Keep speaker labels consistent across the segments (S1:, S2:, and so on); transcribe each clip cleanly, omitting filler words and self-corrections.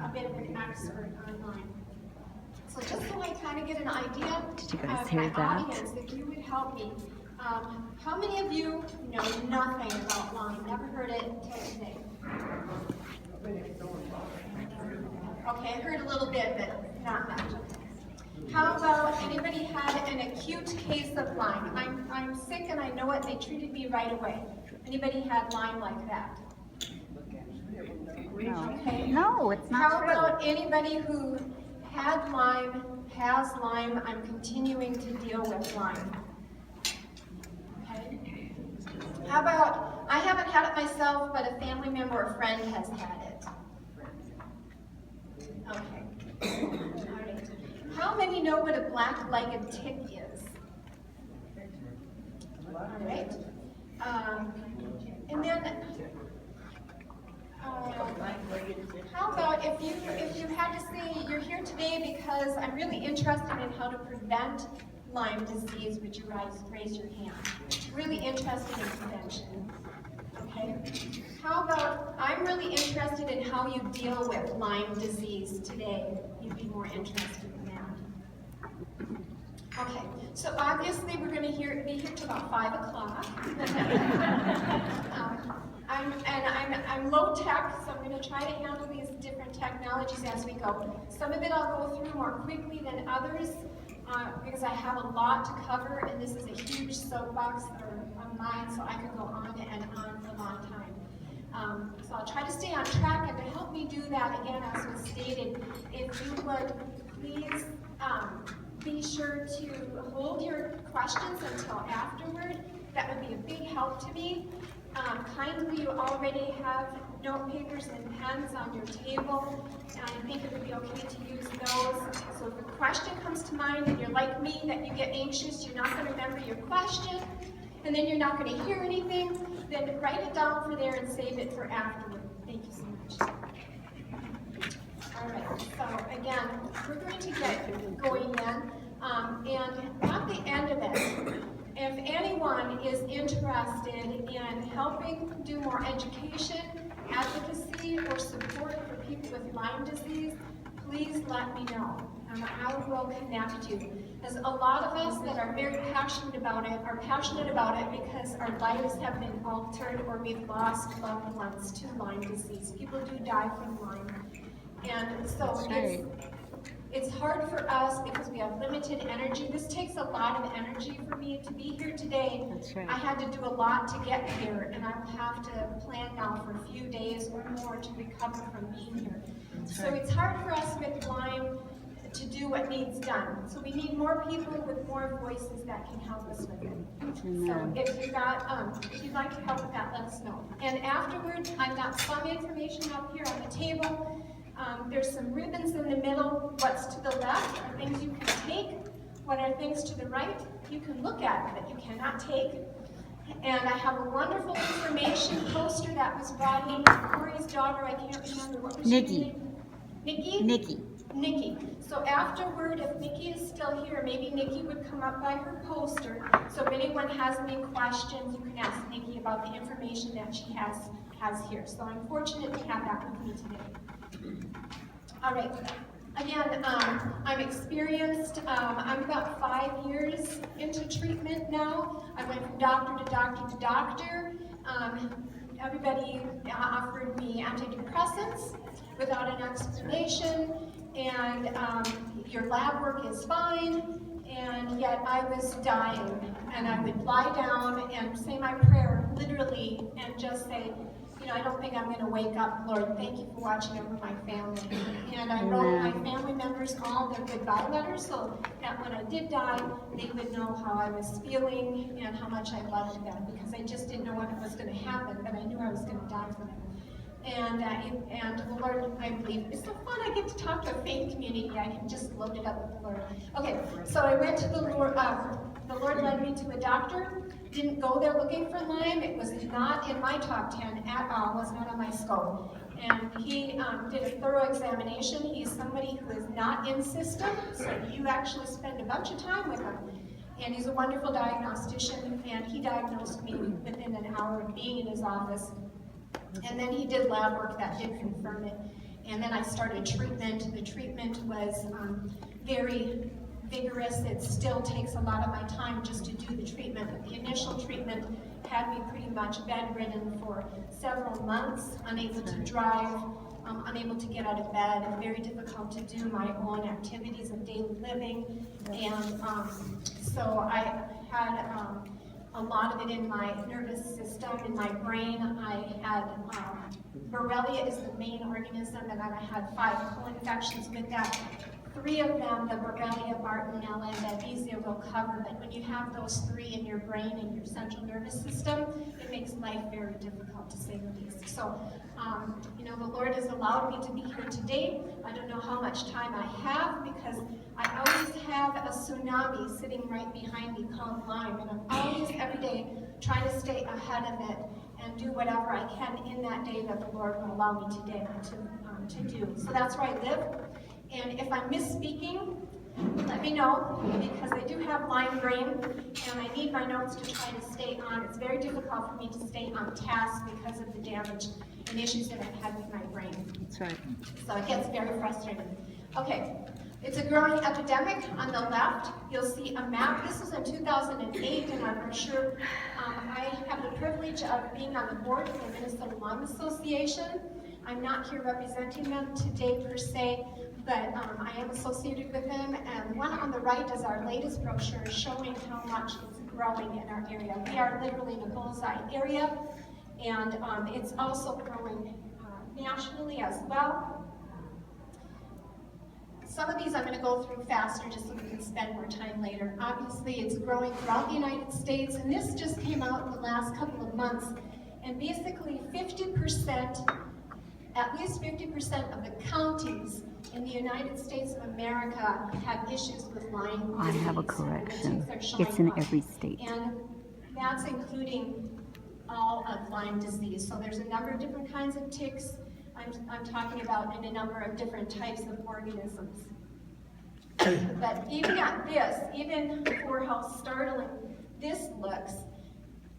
S1: a bit of an expert on Lyme. So just so I kind of get an idea
S2: Did you guys
S1: of
S2: hear
S1: my
S2: that?
S1: audience, if you would help me, how many of you know nothing about Lyme? Never heard it until today? Okay, I heard a little bit, but not much. How about anybody had an acute case of Lyme? I'm sick and I know it, they treated me right away. Anybody had Lyme like that?
S2: No.
S1: Okay.
S2: No, it's not
S1: How
S2: true.
S1: about anybody who had Lyme, has Lyme, I'm continuing to deal with Lyme? Okay. How about, I haven't had it myself, but a family member or friend has had it? Okay. All right. How many know what a black-legged tick is? All right. And then, how about if you had to say you're here today because I'm really interested in how to prevent Lyme disease, would you raise your hand? Really interested in prevention. Okay. How about I'm really interested in how you deal with Lyme disease today? You'd be more interested in that. Okay. So obviously we're going to be here till about 5 o'clock. I'm low tech, so I'm going to try to handle these different technologies as we go. Some of it I'll go through more quickly than others because I have a lot to cover, and this is a huge soapbox of mine, so I could go on and on for a long time. So I'll try to stay on track, and to help me do that, again, as was stated, if you would please be sure to hold your questions until afterward. That would be a big help to me. Kindly, you already have note papers and pens on your table, and I think it would be okay to use those. So if a question comes to mind and you're like me, that you get anxious, you're not going to remember your question, and then you're not going to hear anything, then write it down for there and save it for afterward. Thank you so much. All right, so again, we're going to get going then, and at the end of it, if anyone is interested in helping do more education, advocacy, or support for people with Lyme disease, please let me know, and I will connect you. As a lot of us that are very passionate about it are passionate about it because our lives have been altered or we've lost loved ones to Lyme disease. People do die from Lyme. And so it's hard for us because we have limited energy. This takes a lot of energy for me to be here today.
S2: That's right.
S1: I had to do a lot to get here, and I'll have to plan now for a few days or more to recover from being here. So it's hard for us with Lyme to do what needs done. So we need more people with more voices that can help us with it. So if you'd like to help with that, let us know. And afterwards, I've got some information up here on the table. There's some ribbons in the middle. What's to the left are things you can take. What are things to the right? You can look at that you cannot take. And I have a wonderful information poster that was brought in by Corey's daughter. I can't remember what was her name. Nikki? Nikki. Nikki. So afterward, if Nikki is still here, maybe Nikki would come up by her poster. So if anyone has any questions, you can ask Nikki about the information that she has here. So I'm fortunate to have that with me today. All right. Again, I'm experienced. I'm about 5 years into treatment now. I went from doctor to doctor to doctor. Everybody offered me antidepressants without an explanation, and your lab work is fine, and yet I was dying. And I would lie down and say my prayer, literally, and just say, I don't think I'm going to wake up, Lord. Thank you for watching over my family. And I wrote my family members all their goodbye letters so that when I did die, they would know how I was feeling and how much I loved them, because I just didn't know when it was going to happen, but I knew I was going to die for them. And the Lord, I believe, it's so fun. I get to talk to a faith community. I can just load it up with the Lord. Okay, so I went to the Lord. The Lord led me to a doctor. Didn't go there looking for Lyme. It was not in my top 10 at all. Was not on my scope. And he did a thorough examination. He's somebody who is not in system, so you actually spend a bunch of time with him. And he's a wonderful diagnostician, and he diagnosed me within an hour of being in his office. And then he did lab work that did confirm it. And then I started treatment. The treatment was very vigorous. It still takes a lot of my time just to do the treatment. But the initial treatment had me pretty much bedridden for several months, unable to drive, unable to get out of bed, and very difficult to do my own activities of daily living. And so I had a lot of it in my nervous system, in my brain. I had Borrelia is the main organism, and then I had 5 co-infections with that. 3 of them, the Borrelia, Bartonella, and Babesia will cover, but when you have those 3 in your brain and your central nervous system, it makes life very difficult, to say the least. So, you know, the Lord has allowed me to be here today. I don't know how much time I have, because I always have a tsunami sitting right behind me called Lyme, and I'm always, every day, trying to stay ahead of it and do whatever I can in that day that the Lord will allow me today to do. So that's where I live. And if I'm misspeaking, let me know, because I do have Lyme brain, and I need my notes to try to stay on. It's very difficult for me to stay on task because of the damage and issues that I've had with my brain.
S2: That's right.
S1: So it gets very frustrating. Okay, it's a growing epidemic. On the left, you'll see a map. This was in 2008, and I'm sure I have the privilege of being on the board of the Minnesota Lyme Association. I'm not here representing them today per se, but I am associated with them. And one on the right is our latest brochure showing how much it's growing in our area. We are literally in a bullseye area, and it's also growing nationally as well. Some of these I'm going to go through faster just so we can spend more time later. Obviously, it's growing throughout the United States, and this just came out in the last couple of months. And basically, 50%, at least 50% of the counties in the United States of America have issues with Lyme disease.
S2: I have a correction. It's in every state.
S1: And that's including all of Lyme disease. So there's a number of different kinds of ticks I'm talking about, and a number of different types of organisms. But even at this, even for how startling this looks,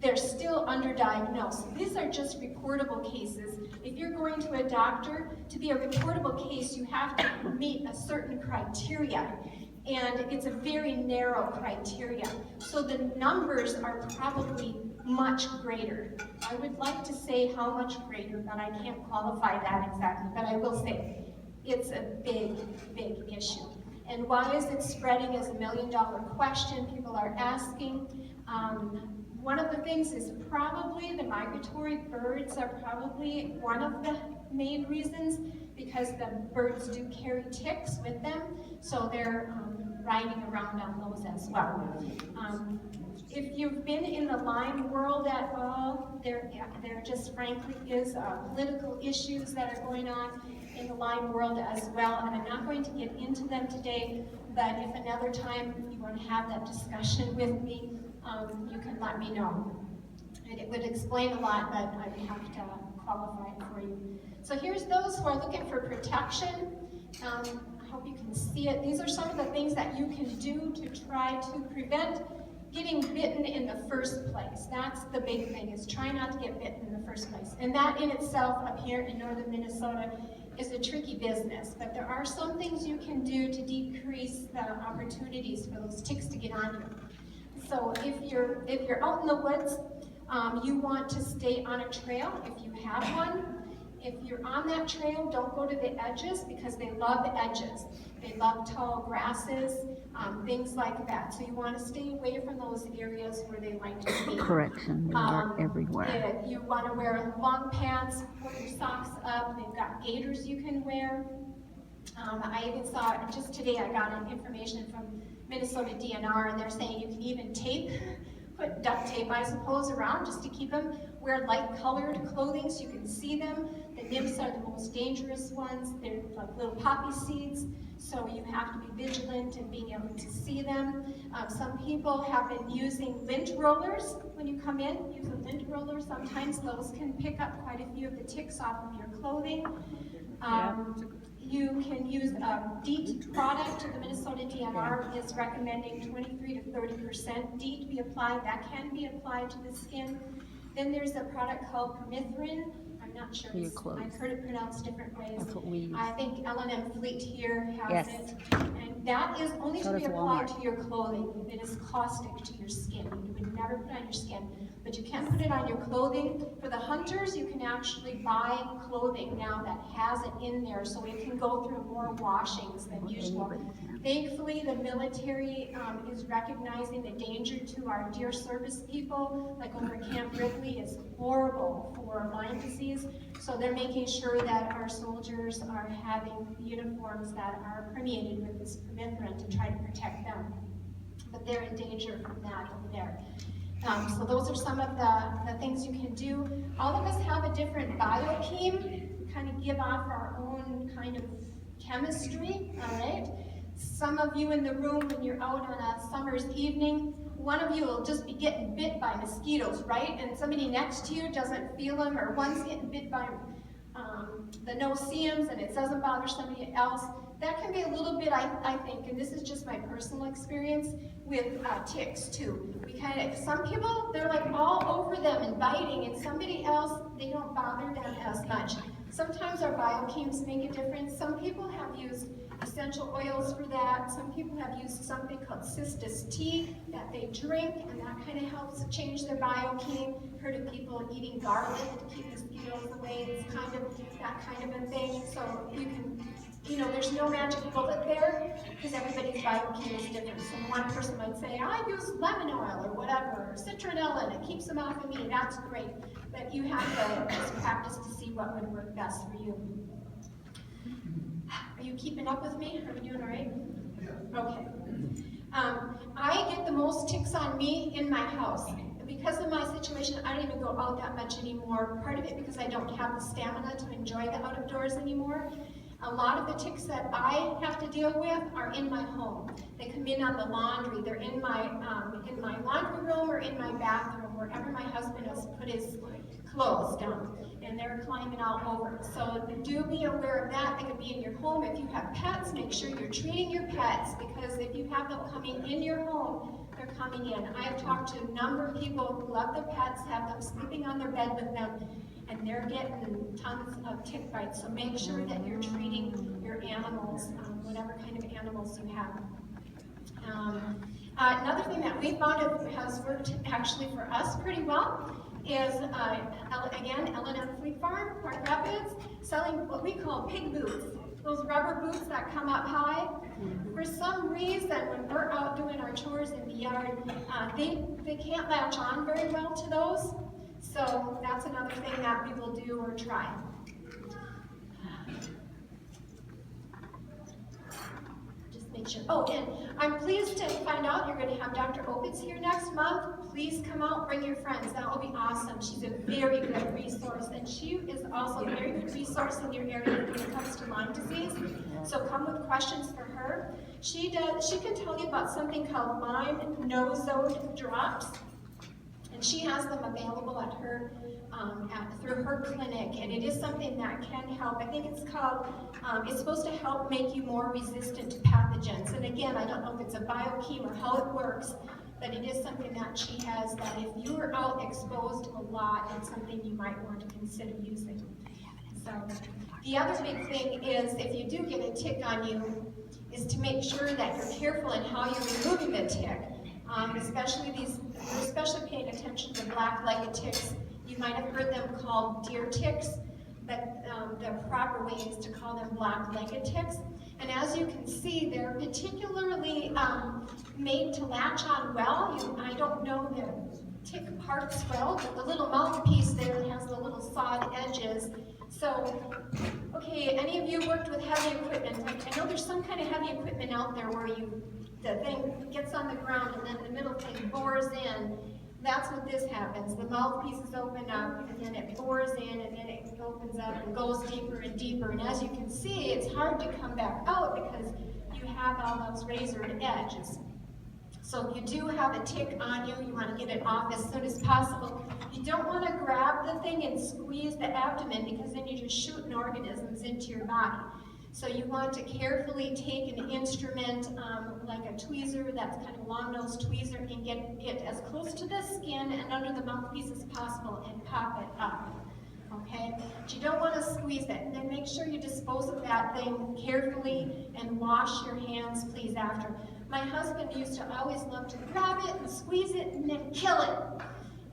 S1: they're still underdiagnosed. These are just reportable cases. If you're going to a doctor, to be a reportable case, you have to meet a certain criteria. And it's a very narrow criteria. So the numbers are probably much greater. I would like to say how much greater, but I can't qualify that exactly. But I will say it's a big, big issue. And why is it spreading is $1 million question people are asking. One of the things is probably the migratory birds are probably one of the main reasons, because the birds do carry ticks with them, so they're riding around on those as well. If you've been in the Lyme world at all, there just frankly is political issues that are going on in the Lyme world as well, and I'm not going to get into them today, but if another time you want to have that discussion with me, you can let me know. And it would explain a lot, but I would have to qualify it for you. So here's those who are looking for protection. I hope you can see it. These are some of the things that you can do to try to prevent getting bitten in the first place. That's the big thing, is try not to get bitten in the first place. And that in itself, up here in northern Minnesota, is a tricky business. But there are some things you can do to decrease the opportunities for those ticks to get on you. So if you're out in the woods, you want to stay on a trail if you have one. If you're on that trail, don't go to the edges, because they love the edges. They love tall grasses, things like that. So you want to stay away from those areas where they like to be.
S2: Correction, they are everywhere.
S1: You want to wear long pants, pull your socks up. They've got gaiters you can wear. I even saw, just today I got information from Minnesota DNR, and they're saying you can even put duct tape, I suppose, around just to keep them. Wear light-colored clothing so you can see them. The nymphs are the most dangerous ones. They're like little poppy seeds, so you have to be vigilant in being able to see them. Some people have been using lint rollers when you come in. Use a lint roller. Sometimes those can pick up quite a few of the ticks off of your clothing. You can use a DEET product. The Minnesota DNR is recommending 23 to 30% DEET be applied. That can be applied to the skin. Then there's a product called permethrin. I'm not sure.
S2: For your clothes.
S1: I've heard it pronounced different ways.
S2: That's what we use.
S1: I think L&M Fleet here has
S2: Yes.
S1: it. And that is only
S2: So
S1: to be
S2: does
S1: applied
S2: Walmart.
S1: to your clothing. It is caustic to your skin. You would never put it on your skin. But you can put it on your clothing. For the hunters, you can actually buy clothing now that has it in there, so it can go through more washings than usual. Thankfully, the military is recognizing the danger to our deer service people, like over at Camp Ridley is horrible for Lyme disease. So they're making sure that our soldiers are having uniforms that are permeated with this permethrin to try to protect them. But they're in danger from that over there. So those are some of the things you can do. All of us have a different biochem. We kind of give off our own kind of chemistry, all right? Some of you in the room, when you're out on a summer's evening, one of you will just be getting bit by mosquitoes, right? And somebody next to you doesn't feel them, or one's getting bit by the no-see-ums and it doesn't bother somebody else. That can be a little bit, I think, and this is just my personal experience, with ticks too. We kind of, some people, they're like all over them and biting, and somebody else, they don't bother them as much. Sometimes our biochems make a difference. Some people have used essential oils for that. Some people have used something called cistus tea that they drink, and that kind of helps change their biochem. Heard of people eating garlic to keep mosquitoes away. It's kind of that kind of a thing. So you can, you know, there's no magic bullet there because everybody's biochem is different. So one person might say, I use lemon oil or whatever, or citronella, and it keeps them off of me. That's great. But you have to just practice to see what would work best for you. Are you keeping up with me? Are we doing all right? Okay. I get the most ticks on me in my house. Because of my situation, I don't even go out that much anymore. Part of it because I don't have the stamina to enjoy the out of doors anymore. A lot of the ticks that I have to deal with are in my home. They come in on the laundry. They're in my laundry room or in my bathroom, wherever my husband has put his clothes down. And they're climbing all over. So do be aware of that. They could be in your home. If you have pets, make sure you're treating your pets, because if you have them coming in your home, they're coming in. I have talked to a number of people who love their pets, have them sleeping on their bed with them, and they're getting tons of tick bites. So make sure that you're treating your animals, whatever kind of animals you have. Another thing that we found has worked actually for us pretty well is, again, L&M Fleet Farm, Park Rapids, selling what we call pig boots. Those rubber boots that come up high. For some reason, when we're out doing our chores in the yard, they can't latch on very well to those. So that's another thing that we will do or try. Just make sure. Oh, and I'm pleased to find out you're going to have Dr. Opitz here next month. Please come out, bring your friends. That will be awesome. She's a very good resource, and she is also a very good resource in your area when it comes to Lyme disease. So come with questions for her. She can tell you about something called Lyme nosode drops. And she has them available at her, through her clinic, and it is something that can help. I think it's called, it's supposed to help make you more resistant to pathogens. And again, I don't know if it's a biochem or how it works, but it is something that she has that if you are out exposed a lot, it's something you might want to consider using. So the other big thing is, if you do get a tick on you, is to make sure that you're careful in how you're removing the tick. You're especially paying attention to black-legged ticks. You might have heard them called deer ticks, but the proper way is to call them black-legged ticks. And as you can see, they're particularly made to latch on well. I don't know the tick parts well, but the little mouthpiece there has the little sawed edges. So, okay, any of you worked with heavy equipment? I know there's some kind of heavy equipment out there where the thing gets on the ground and then the middle thing bores in. That's what this happens. The mouthpieces open up and then it bores in and then it opens up and goes deeper and deeper. And as you can see, it's hard to come back out because you have all those razored edges. So if you do have a tick on you, you want to get it off as soon as possible. You don't want to grab the thing and squeeze the abdomen, because then you're just shooting organisms into your body. So you want to carefully take an instrument like a tweezer, that's kind of a long-nosed tweezer, and get it as close to the skin and under the mouthpiece as possible and pop it up. okay? But you don't want to squeeze it. And then make sure you dispose of that thing carefully and wash your hands, please, after. My husband used to always love to grab it and squeeze it and then kill it,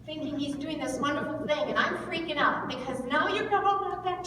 S1: thinking he's doing this wonderful thing. And I'm freaking out because now you've got all that bacteria.